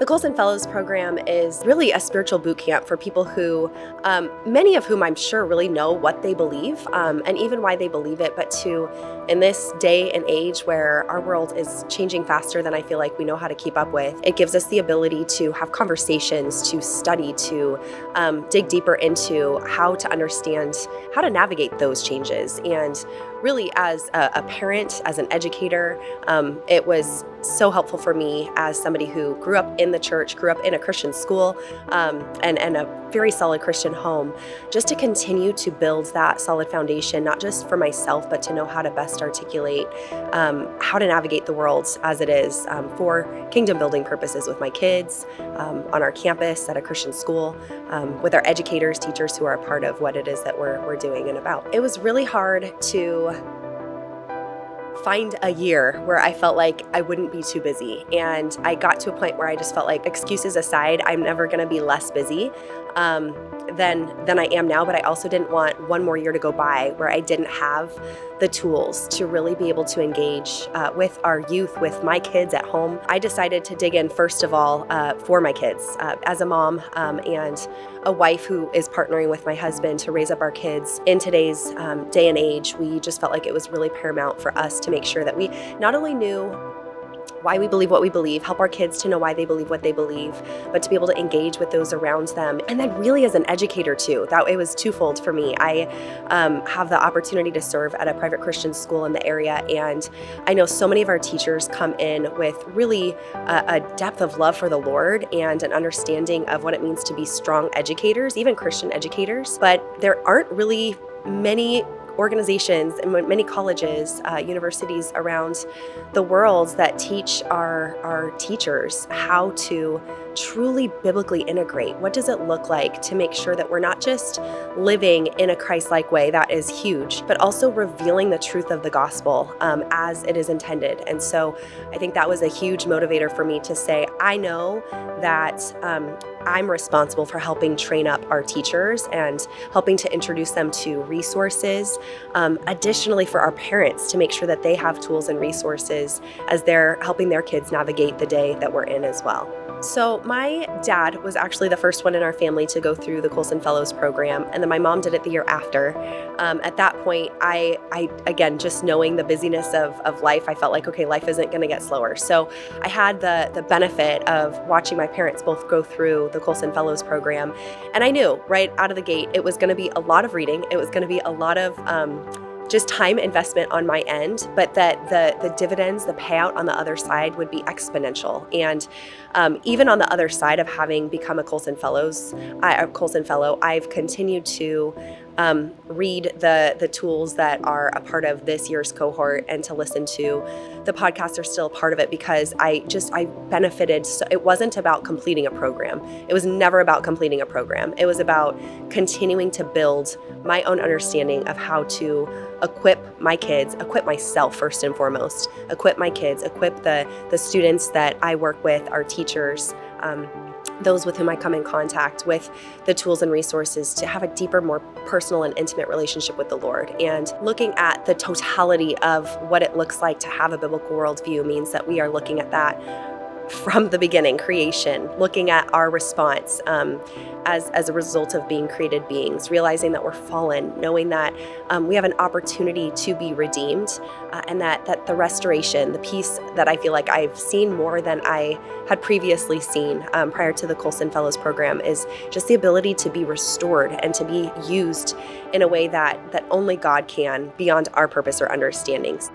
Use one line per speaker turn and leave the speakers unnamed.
The Colson Fellows Program is really a spiritual boot camp for people who, many of whom I'm sure really know what they believe and even why they believe it, but in this day and age where our world is changing faster than I feel like we know how to keep up with, it gives us the ability to have conversations, to study, to dig deeper into how to understand how to navigate those changes. And really, as a parent, as an educator, it was so helpful for me as somebody who grew up in the church, grew up in a Christian school, and a very solid Christian home, just to continue to build that solid foundation, not just for myself, but to know how to best articulate how to navigate the world as it is for kingdom building purposes with my kids, on our campus at a Christian school, with our educators, teachers who are a part of what it is that we're doing and about. It was really hard to find a year where I felt like I wouldn't be too busy. And I got to a point where I just felt like, excuses aside, I'm never going to be less busy than I am now. But I also didn't want one more year to go by where I didn't have the tools to really be able to engage with our youth, with my kids at home. I decided to dig in, first of all, for my kids. As a mom and a wife who is partnering with my husband to raise up our kids in today's day and age, we just felt like it was really paramount for us to make sure that we not only knew why we believe what we believe, help our kids to know why they believe what they believe, but to be able to engage with those around them. And then really as an educator too, that it was twofold for me. I have the opportunity to serve at a private Christian school in the area, and I know so many of our teachers come in with really a depth of love for the Lord and an understanding of what it means to be strong educators, even Christian educators, but there aren't really many organizations and many colleges, universities around the world that teach our teachers how to truly biblically integrate. What does it look like to make sure that we're not just living in a Christ-like way, that is huge, but also revealing the truth of the gospel as it is intended. And so I think that was a huge motivator for me to say, I know that I'm responsible for helping train up our teachers and helping to introduce them to resources. Additionally, for our parents to make sure that they have tools and resources as they're helping their kids navigate the day that we're in as well. So my dad was actually the first one in our family to go through the Colson Fellows Program, and then my mom did it the year after. At that point, I again, just knowing the busyness of life, I felt like, okay, life isn't going to get slower. So I had the benefit of watching my parents both go through the Colson Fellows Program, and I knew right out of the gate it was going to be a lot of reading. It was going to be a lot of just time investment on my end, but that the dividends, the payout on the other side would be exponential. And even on the other side of having become a Colson Fellow, I've continued to read the tools that are a part of this year's cohort and to listen to. The podcasts are still a part of it because I benefited. So it wasn't about completing a program. It was never about completing a program. It was about continuing to build my own understanding of how to equip my kids, equip myself first and foremost, equip my kids, equip the students that I work with, our teachers, those with whom I come in contact with, the tools and resources to have a deeper, more personal and intimate relationship with the Lord. And looking at the totality of what it looks like to have a biblical worldview means that we are looking at that from the beginning, creation, looking at our response as a result of being created beings, realizing that we're fallen, knowing that we have an opportunity to be redeemed, and that the restoration, the peace that I feel like I've seen more than I had previously seen prior to the Colson Fellows Program is just the ability to be restored and to be used in a way that only God can, beyond our purpose or understandings.